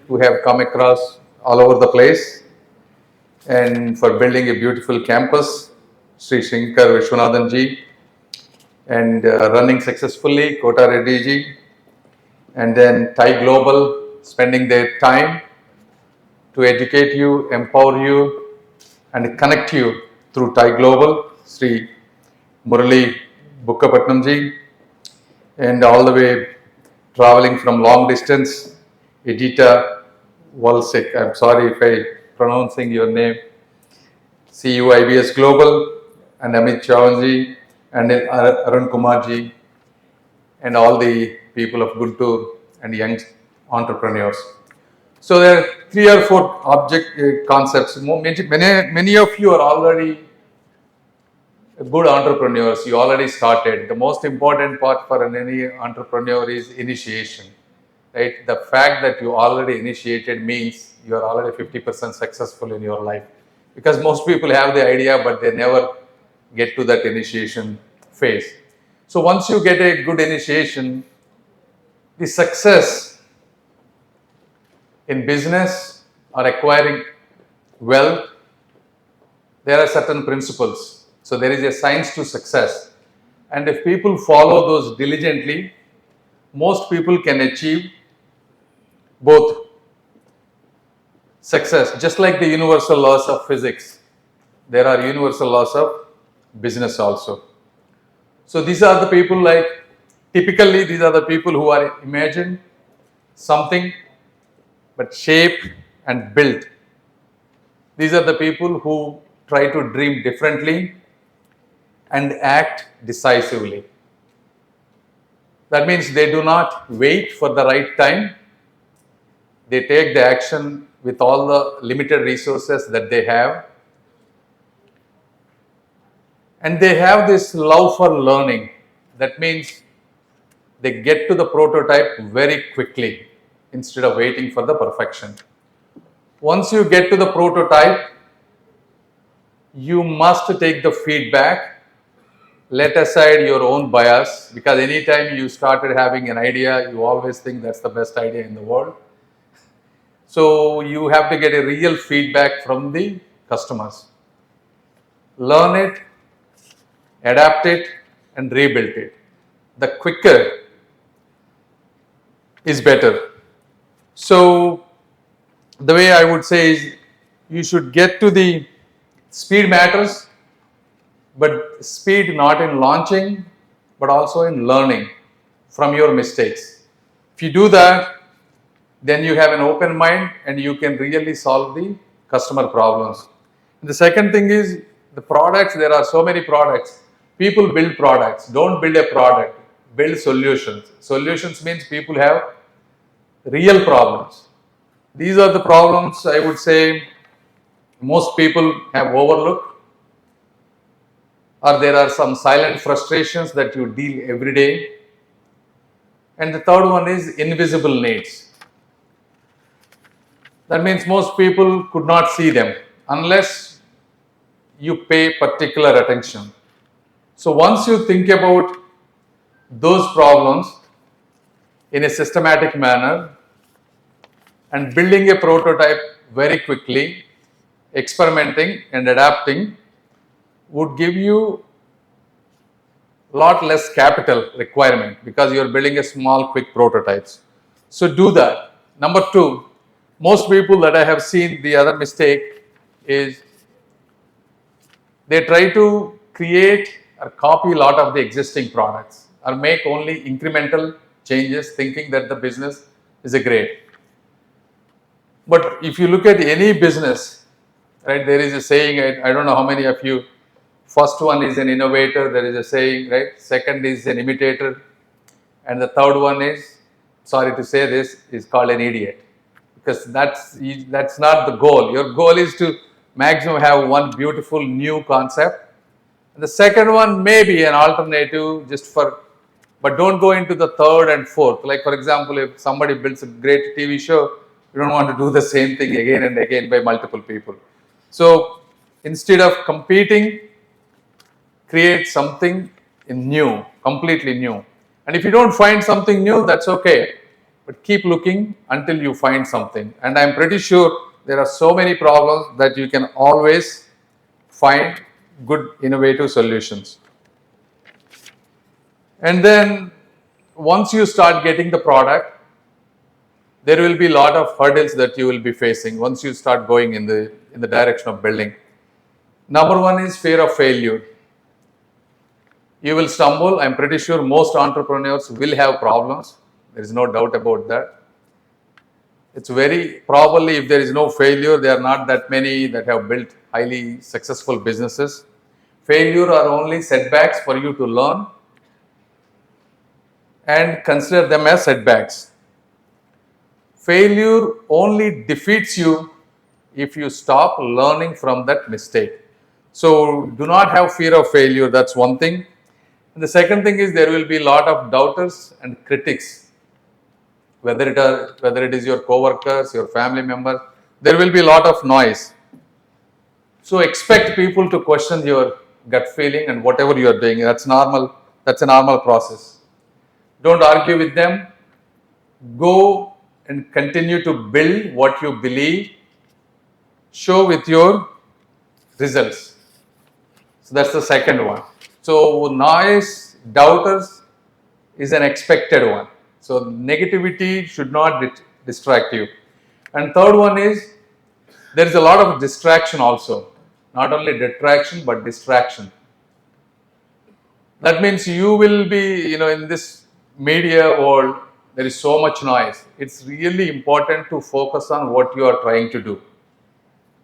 who have come across all over the place and for building a beautiful campus, Sri Shankar Vishwanathan ji, and running successfully, Kota Reddy ji, and then Thai Global, spending their time to educate you, empower you, and connect you through Thai Global, Sri Murali Bukkapatnam ji, and all the way traveling from long distance, Edita Walsik, I'm sorry if I pronouncing your name, CEO IBS Global, and Amit Chavanji, and Arun Kumarji, and all the people of Guntur and young entrepreneurs. So there are 3 or 4 concepts. Many of you are already good entrepreneurs. You already started. The most important part for any entrepreneur is initiation. Right? The fact that you already initiated means you are already 50% successful in your life. Because most people have the idea, but they never get to that initiation phase. So once you get a good initiation, the success in business or acquiring wealth, there are certain principles. So there is a science to success. And if people follow those diligently, most people can achieve both success. Just like the universal laws of physics, there are universal laws of business also. So these are the people typically these are the people who are imagined something but shape and build. These are the people who try to dream differently and act decisively. That means they do not wait for the right time. They take the action with all the limited resources that they have. And they have this love for learning. That means they get to the prototype very quickly instead of waiting for the perfection. Once you get to the prototype, you must take the feedback, let aside your own bias, because anytime you started having an idea, you always think that's the best idea in the world. So you have to get a real feedback from the customers. Learn it, adapt it, and rebuild it. The quicker is better. So the way I would say is you should get to the speed matters, but speed not in launching, but also in learning from your mistakes. If you do that, then you have an open mind and you can really solve the customer problems. And the second thing is the products. There are so many products. People build products. Don't build a product. Build solutions. Solutions means people have real problems. These are the problems I would say most people have overlooked, or there are some silent frustrations that you deal every day. And the third one is invisible needs. That means most people could not see them unless you pay particular attention. So once you think about those problems in a systematic manner and building a prototype very quickly, experimenting and adapting would give you a lot less capital requirement because you are building a small quick prototypes. So do that. Number 2, most people that I have seen, the other mistake is they try to create or copy a lot of the existing products or make only incremental changes thinking that the business is a great. But if you look at any business, right, there is a saying, I don't know how many of you, first one is an innovator, there is a saying, right, second is an imitator, and the third one is, sorry to say this, is called an idiot. Because that's not the goal. Your goal is to maximum have one beautiful new concept. And the second one may be an alternative just for, but don't go into the third and fourth. Like for example, if somebody builds a great TV show, you don't want to do the same thing again and again by multiple people. So instead of competing, create something new, completely new. And if you don't find something new, that's okay. but keep looking until you find something. And I'm pretty sure there are so many problems that you can always find good innovative solutions. And then once you start getting the product, there will be a lot of hurdles that you will be facing once you start going in the direction of building. Number one is fear of failure. You will stumble. I'm pretty sure most entrepreneurs will have problems. There is no doubt about that. It's very probably, if there is no failure, there are not that many that have built highly successful businesses. Failure are only setbacks for you to learn and consider them as setbacks. Failure only defeats you if you stop learning from that mistake. So do not have fear of failure. That's one thing. And the second thing is there will be a lot of doubters and critics. Whether it is your co-workers, your family members, there will be a lot of noise. So expect people to question your gut feeling and whatever you are doing. That's normal. That's a normal process. Don't argue with them. Go and continue to build what you believe. Show with your results. So that's the second one. So noise, doubters is an expected one. So negativity should not distract you. And third one is there is a lot of distraction also. Not only detraction but distraction. That means you will be, in this media world, there is so much noise. It's really important to focus on what you are trying to do.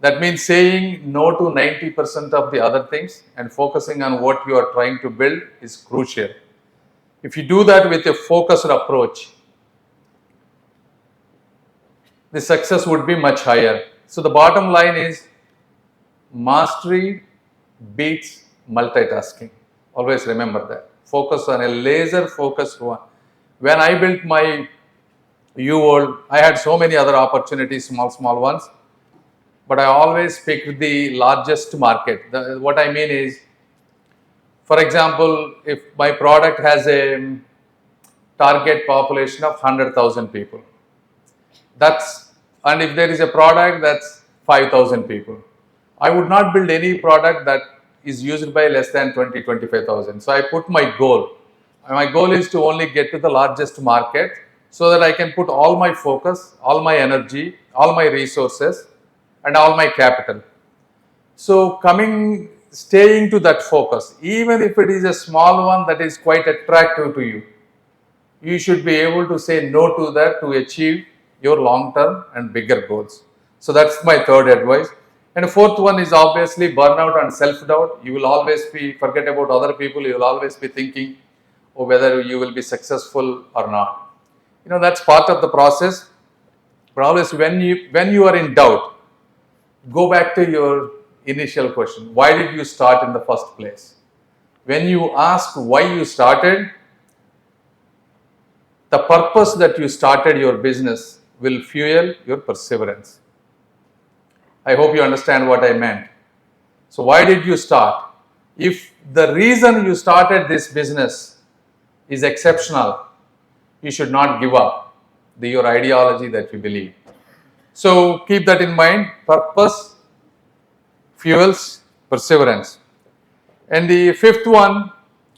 That means saying no to 90% of the other things and focusing on what you are trying to build is crucial. If you do that with a focused approach, the success would be much higher. So the bottom line is mastery beats multitasking. Always remember that. Focus on a laser focused one. When I built my U-World, I had so many other opportunities, small ones. But I always picked the largest market. What I mean is, for example, if my product has a target population of 100,000 people, and if there is a product that's 5,000 people, I would not build any product that is used by less than 25,000. So I put my goal. My goal is to only get to the largest market so that I can put all my focus, all my energy, all my resources, and all my capital. So staying to that focus, even if it is a small one that is quite attractive to you, you should be able to say no to that to achieve your long-term and bigger goals. So that's my third advice. And the fourth one is obviously burnout and self-doubt. You will always forget about other people. You will always be thinking whether you will be successful or not. That's part of the process. But always when you are in doubt, go back to your initial question. Why did you start in the first place? When you ask why you started, the purpose that you started your business will fuel your perseverance. I hope you understand what I meant. So why did you start? If the reason you started this business is exceptional, you should not give up your ideology that you believe. So keep that in mind. Purpose fuels perseverance. And the fifth one,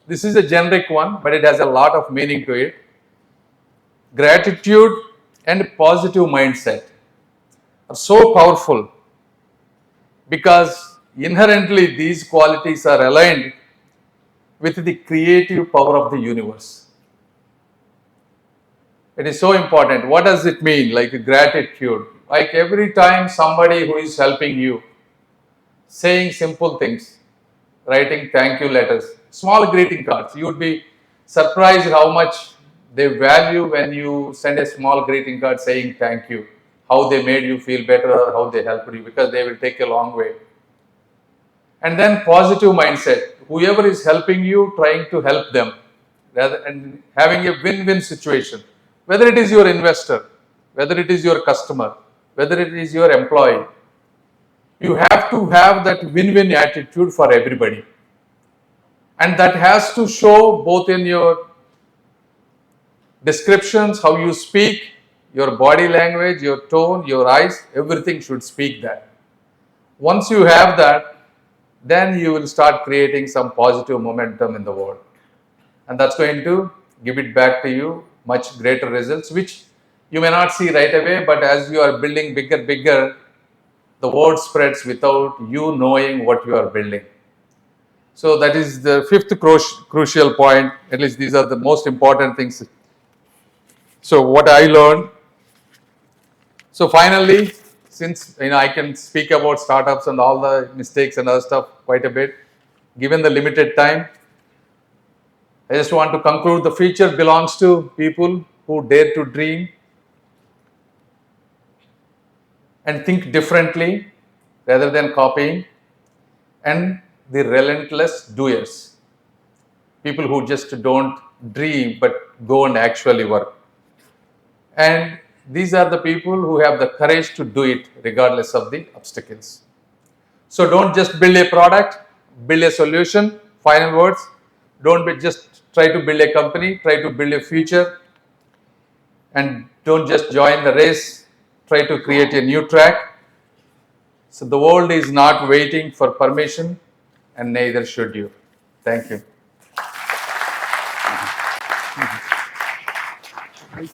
this is a generic one, but it has a lot of meaning to it. Gratitude and positive mindset are so powerful because inherently these qualities are aligned with the creative power of the universe. It is so important. What does it mean? Like gratitude. Like every time somebody who is helping you, saying simple things, writing thank you letters, small greeting cards. You would be surprised how much they value when you send a small greeting card saying thank you, how they made you feel better or how they helped you, because they will take a long way. And then positive mindset. Whoever is helping you, trying to help them, and having a win-win situation. Whether it is your investor, whether it is your customer, whether it is your employee, you have to have that win-win attitude for everybody. And that has to show both in your descriptions, how you speak, your body language, your tone, your eyes, everything should speak that. Once you have that, then you will start creating some positive momentum in the world. And that's going to give it back to you much greater results, which you may not see right away, but as you are building bigger, the word spreads without you knowing what you are building. So that is the fifth crucial point. At least these are the most important things. So what I learned. So finally, since I can speak about startups and all the mistakes and other stuff quite a bit, given the limited time, I just want to conclude the future belongs to people who dare to dream and think differently rather than copying, and the relentless doers. People who just don't dream but go and actually work. And these are the people who have the courage to do it regardless of the obstacles. So don't just build a product, build a solution. Final words, don't just try to build a company, try to build a future, and don't just join the race, try to create a new track. So the world is not waiting for permission, and neither should you. Thank you.